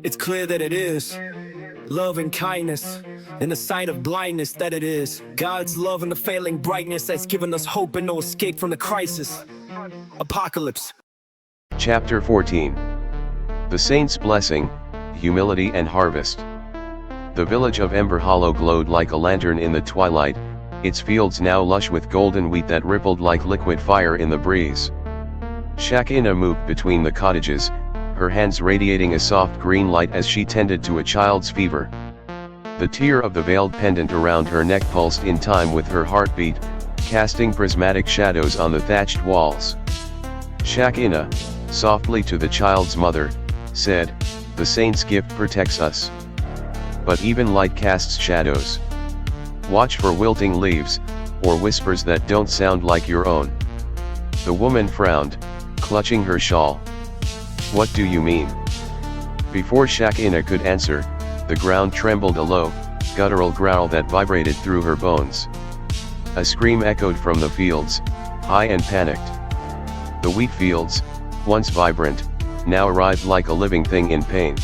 It's clear that it is love and kindness, in the sight of blindness that it is God's love and the failing brightness that's given us hope and no escape from the crisis. Apocalypse. Chapter 14. The Saints' Blessing, Humility and Harvest. The village of Ember Hollow glowed like a lantern in the twilight, its fields now lush with golden wheat that rippled like liquid fire in the breeze. Shakina moved between the cottages, her hands radiating a soft green light as she tended to a child's fever. The tier of the veiled pendant around her neck pulsed in time with her heartbeat, casting prismatic shadows on the thatched walls. Shakina, softly to the child's mother, said, "The saint's gift protects us. But even light casts shadows. Watch for wilting leaves, or whispers that don't sound like your own." The woman frowned, clutching her shawl. "What do you mean?" Before Shakina could answer, the ground trembled a low, guttural growl that vibrated through her bones. A scream echoed from the fields, high and panicked. The wheat fields, once vibrant, now writhed like a living thing in pain.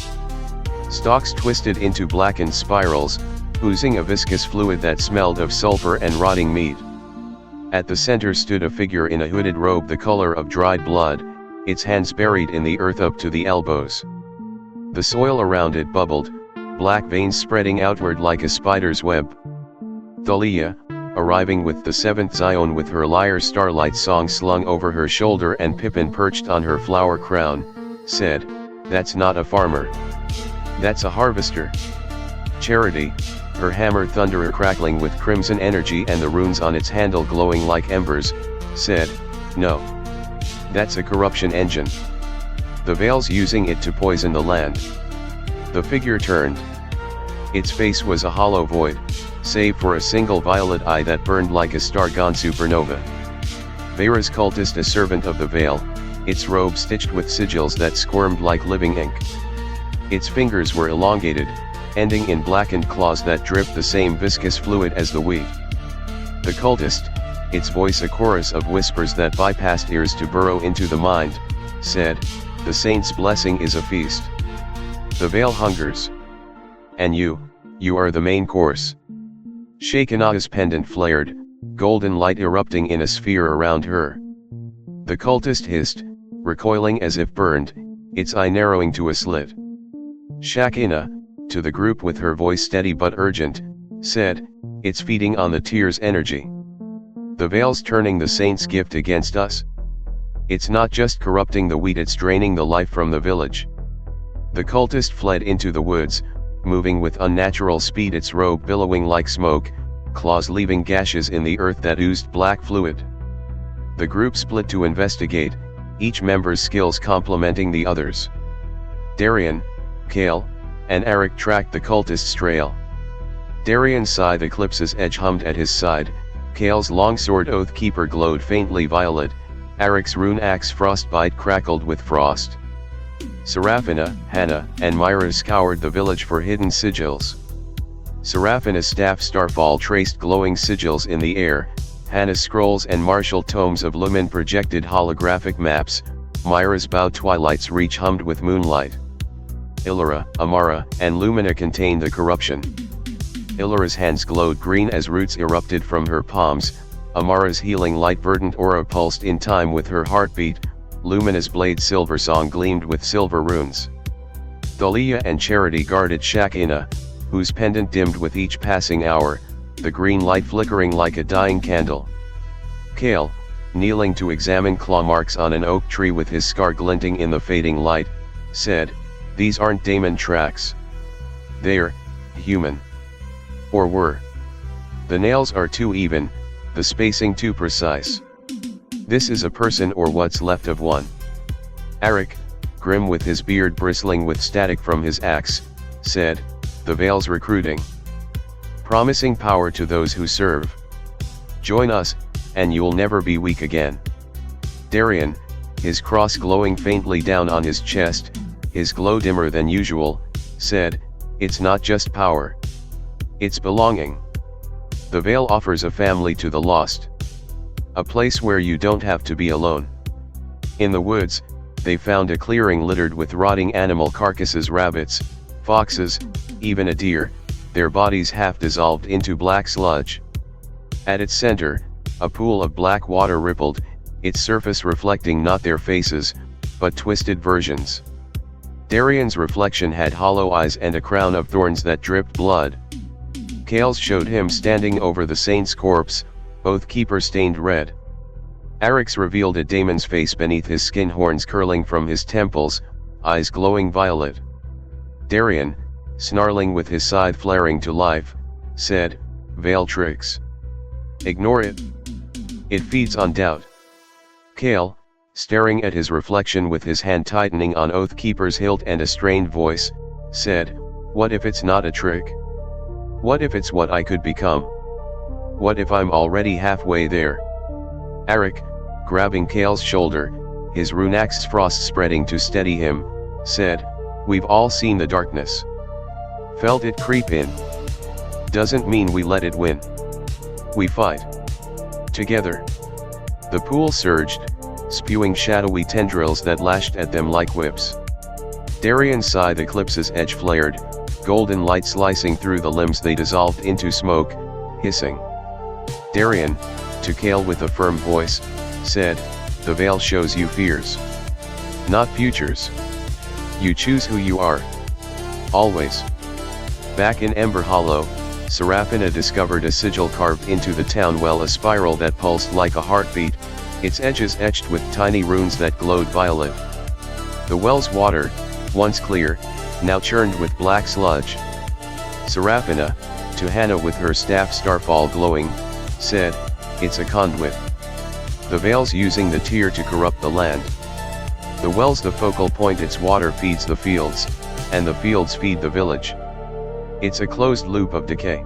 Stalks twisted into blackened spirals, oozing a viscous fluid that smelled of sulfur and rotting meat. At the center stood a figure in a hooded robe the color of dried blood, its hands buried in the earth up to the elbows. The soil around it bubbled, black veins spreading outward like a spider's web. Thalia, arriving with the seventh Zion with her lyre starlight song slung over her shoulder and Pippin perched on her flower crown, said, "That's not a farmer. That's a harvester." Charity, her hammer thunderer crackling with crimson energy and the runes on its handle glowing like embers, said, "No. That's a corruption engine. The Veil's using it to poison the land." The figure turned. Its face was a hollow void, save for a single violet eye that burned like a star-gone supernova. Vera's cultist, a servant of the Veil, its robe stitched with sigils that squirmed like living ink. Its fingers were elongated, ending in blackened claws that dripped the same viscous fluid as the wheat. The cultist, its voice a chorus of whispers that bypassed ears to burrow into the mind, said, "The saint's blessing is a feast. The Veil hungers. And you are the main course." Shakina's pendant flared, golden light erupting in a sphere around her. The cultist hissed, recoiling as if burned, its eye narrowing to a slit. Shakina, to the group with her voice steady but urgent, said, "It's feeding on the tear's energy. The Veil's turning the saint's gift against us. It's not just corrupting the wheat, it's draining the life from the village." The cultist fled into the woods, moving with unnatural speed, its robe billowing like smoke, claws leaving gashes in the earth that oozed black fluid. The group split to investigate, each member's skills complementing the others. Darian, Kale, and Arik tracked the cultist's trail. Darian's scythe Eclipse's edge hummed at his side, Kale's longsword Oathkeeper glowed faintly violet, Arik's rune axe Frostbite crackled with frost. Seraphina, Hannah, and Myra scoured the village for hidden sigils. Seraphina's staff Starfall traced glowing sigils in the air, Hannah's scrolls and martial tomes of Lumen projected holographic maps, Myra's bow Twilight's reach hummed with moonlight. Illyra, Amara, and Lumina contained the corruption. Illyra's hands glowed green as roots erupted from her palms, Amara's healing light verdant aura pulsed in time with her heartbeat, Lumina's blade Silversong gleamed with silver runes. Thalia and Charity guarded Shakina, whose pendant dimmed with each passing hour, the green light flickering like a dying candle. Kale, kneeling to examine claw marks on an oak tree with his scar glinting in the fading light, said, "These aren't daemon tracks. They're human. Or were. The nails are too even, the spacing too precise. This is a person or what's left of one." Arik, grim with his beard bristling with static from his axe, said, "The Veil's recruiting. Promising power to those who serve. Join us, and you'll never be weak again." Darian, his cross glowing faintly down on his chest, his glow dimmer than usual, said, "It's not just power. It's belonging. The Veil offers a family to the lost. A place where you don't have to be alone. In the woods, they found a clearing littered with rotting animal carcasses, rabbits, foxes, even a deer, their bodies half dissolved into black sludge. At its center, a pool of black water rippled, its surface reflecting not their faces, but twisted versions. Darian's reflection had hollow eyes and a crown of thorns that dripped blood. Kales showed him standing over the saint's corpse, oath keeper stained red. Arix revealed a daemon's face beneath his skin, horns curling from his temples, eyes glowing violet. Darian, snarling with his scythe flaring to life, said, "Veil tricks. Ignore it. It feeds on doubt." Kale, staring at his reflection with his hand tightening on Oath Keeper's hilt and a strained voice, said, "What if it's not a trick? What if it's what I could become? What if I'm already halfway there?" Arik, grabbing Kale's shoulder, his runax's frost spreading to steady him, said, "We've all seen the darkness. Felt it creep in. Doesn't mean we let it win. We fight. Together." The pool surged, spewing shadowy tendrils that lashed at them like whips. Darian's scythe eclipse's edge flared, golden light slicing through the limbs. They dissolved into smoke, hissing. Darian, to Kale with a firm voice, said, "The veil shows you fears. Not futures. You choose who you are. Always." Back in Ember Hollow, Seraphina discovered a sigil carved into the town well, a spiral that pulsed like a heartbeat, its edges etched with tiny runes that glowed violet. The well's water, once clear, now churned with black sludge. Seraphina, to Hannah with her staff starfall glowing, said, "It's a conduit. The veil's using the tear to corrupt the land. The well's the focal point, its water feeds the fields, and the fields feed the village. It's a closed loop of decay."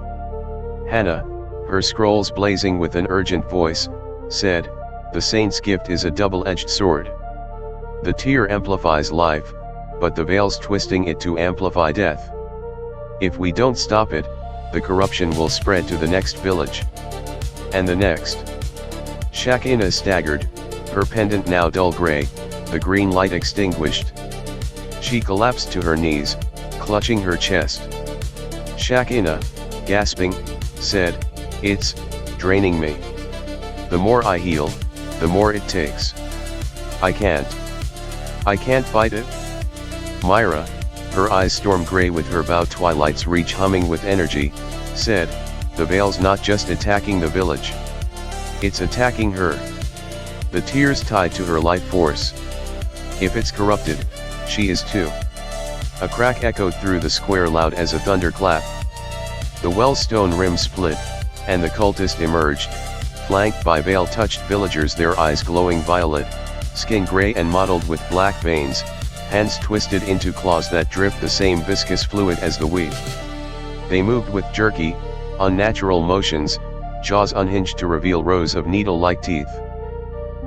Hannah, her scrolls blazing with an urgent voice, said, "The saint's gift is a double-edged sword. The tear amplifies life, but the veil's twisting it to amplify death. If we don't stop it, the corruption will spread to the next village. And the next." Shakina staggered, her pendant now dull gray, the green light extinguished. She collapsed to her knees, clutching her chest. Shakina, gasping, said, "It's draining me. The more I heal, the more it takes. I can't fight it." Myra, her eyes storm gray with her bow twilight's reach humming with energy, said, "The veil's not just attacking the village. It's attacking her. The tear's tied to her life force. If it's corrupted, she is too." A crack echoed through the square loud as a thunderclap. The well's stone rim split, and the cultist emerged, flanked by veil-touched villagers, their eyes glowing violet, skin gray and mottled with black veins, hands twisted into claws that dripped the same viscous fluid as the weed. They moved with jerky, unnatural motions, jaws unhinged to reveal rows of needle-like teeth.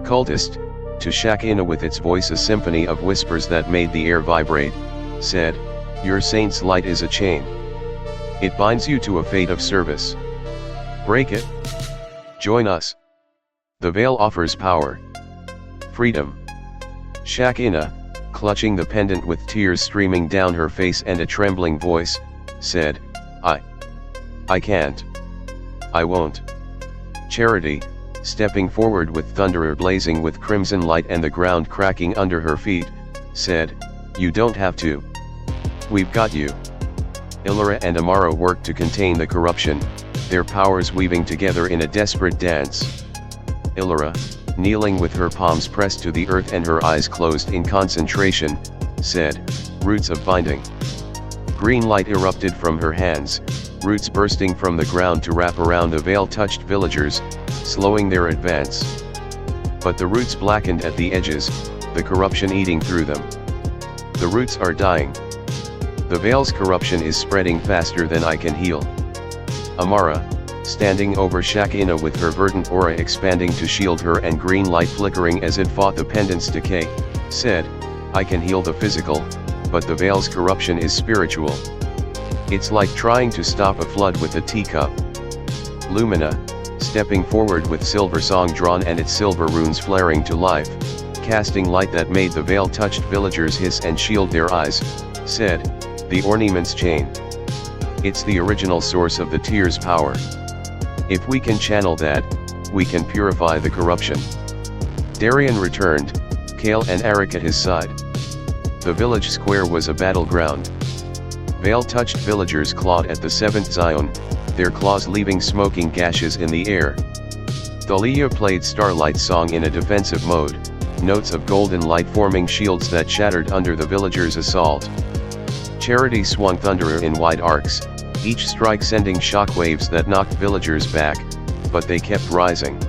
Cultist, to Shakina with its voice a symphony of whispers that made the air vibrate, said, "Your saint's light is a chain. It binds you to a fate of service. Break it. Join us. The veil offers power. Freedom." Shakina, clutching the pendant with tears streaming down her face and a trembling voice, said, I can't. I won't." Charity, stepping forward with thunderer blazing with crimson light and the ground cracking under her feet, said, "You don't have to. We've got you." Illyra and Amara worked to contain the corruption, their powers weaving together in a desperate dance. Illyra, kneeling with her palms pressed to the earth and her eyes closed in concentration, said, "Roots of binding." Green light erupted from her hands, roots bursting from the ground to wrap around the veil-touched villagers, slowing their advance. But the roots blackened at the edges, the corruption eating through them. The roots are dying. The veil's corruption is spreading faster than I can heal. Amara, standing over Shakina with her verdant aura expanding to shield her and green light flickering as it fought the pendant's decay, said, "I can heal the physical, but the veil's corruption is spiritual. It's like trying to stop a flood with a teacup." Lumina, stepping forward with silver song drawn and its silver runes flaring to life, casting light that made the veil-touched villagers hiss and shield their eyes, said, "The ornament's chain. It's the original source of the tear's power. If we can channel that, we can purify the corruption." Darien returned, Kale and Arik at his side. The village square was a battleground. Veil-touched villagers clawed at the seventh Zion, their claws leaving smoking gashes in the air. Thalia played Starlight's song in a defensive mode, notes of golden light forming shields that shattered under the villagers' assault. Charity swung Thunderer in wide arcs, each strike sending shockwaves that knocked villagers back, but they kept rising.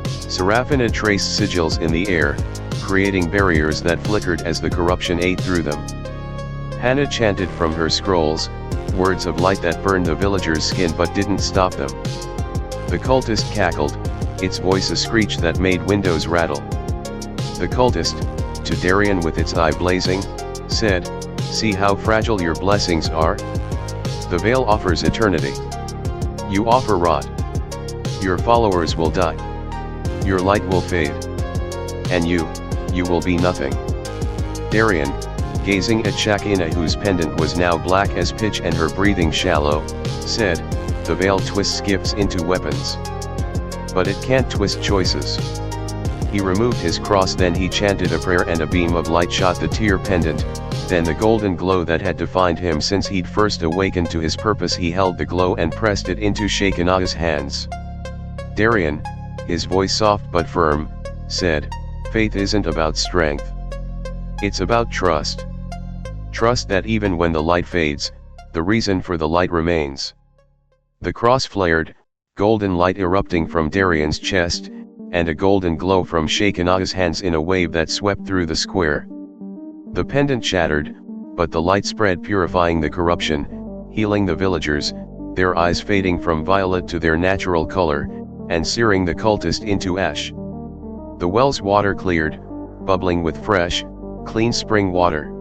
Seraphina traced sigils in the air, creating barriers that flickered as the corruption ate through them. Hannah chanted from her scrolls, words of light that burned the villagers' skin but didn't stop them. The cultist cackled, its voice a screech that made windows rattle. The cultist, to Darien with its eye blazing, said, "See how fragile your blessings are? The veil offers eternity. You offer rot. Your followers will die. Your light will fade. And you will be nothing." Darien, gazing at Shakina, whose pendant was now black as pitch and her breathing shallow, said, "The veil twists gifts into weapons. But it can't twist choices." He removed his cross, then he chanted a prayer and a beam of light shot the tear pendant, then the golden glow that had defined him since he'd first awakened to his purpose. He held the glow and pressed it into Shekinah's hands. Darien, his voice soft but firm, said, "Faith isn't about strength. It's about trust. Trust that even when the light fades, the reason for the light remains." The cross flared, golden light erupting from Darien's chest, and a golden glow from Shekinah's hands in a wave that swept through the square. The pendant shattered, but the light spread, purifying the corruption, healing the villagers, their eyes fading from violet to their natural color, and searing the cultist into ash. The well's water cleared, bubbling with fresh, clean spring water.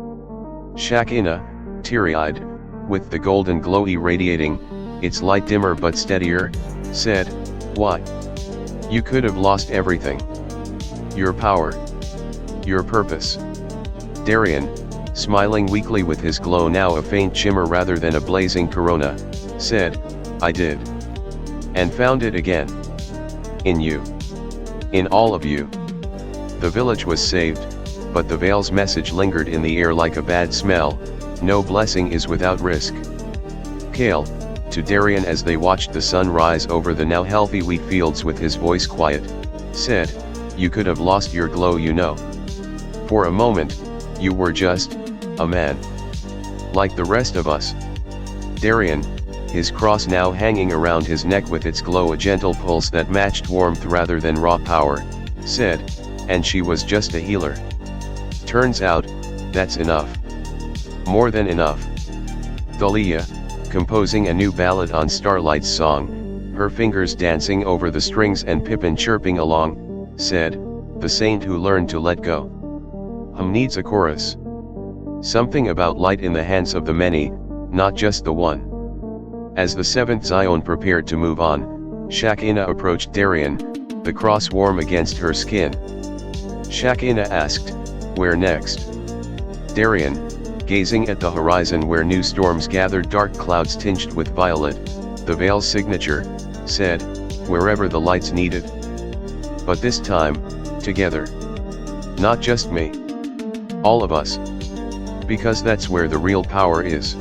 Shekinah, teary-eyed, with the golden glow irradiating, its light dimmer but steadier, said, "Why? You could have lost everything. Your power. Your purpose." Darien, smiling weakly with his glow now a faint shimmer rather than a blazing corona, said, "I did. And found it again. In you. In all of you." The village was saved, but the veil's message lingered in the air like a bad smell, no blessing is without risk. Kale, to Darien as they watched the sun rise over the now healthy wheat fields with his voice quiet, said, "You could have lost your glow, you know. For a moment, you were just a man. Like the rest of us." Darien, his cross now hanging around his neck with its glow a gentle pulse that matched warmth rather than raw power, said, "And she was just a healer. Turns out, that's enough. More than enough." Thalia, composing a new ballad on Starlight's song, her fingers dancing over the strings and Pippin chirping along, said, "The saint who learned to let go. Needs a chorus. Something about light in the hands of the many, not just the one." As the seventh Zion prepared to move on, Shekinah approached Darien, the cross warm against her skin. Shekinah asked, "Where next?" Darien, gazing at the horizon where new storms gathered, dark clouds tinged with violet, the veil's signature, said, "Wherever the light's needed. But this time, together. Not just me. All of us. Because that's where the real power is."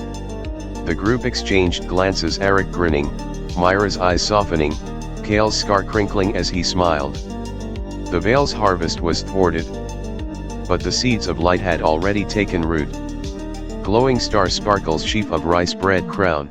The group exchanged glances, Arik grinning, Myra's eyes softening, Kale's scar crinkling as he smiled. The veil's harvest was thwarted. But the seeds of light had already taken root. Glowing star sparkles, sheaf of rice bread crown.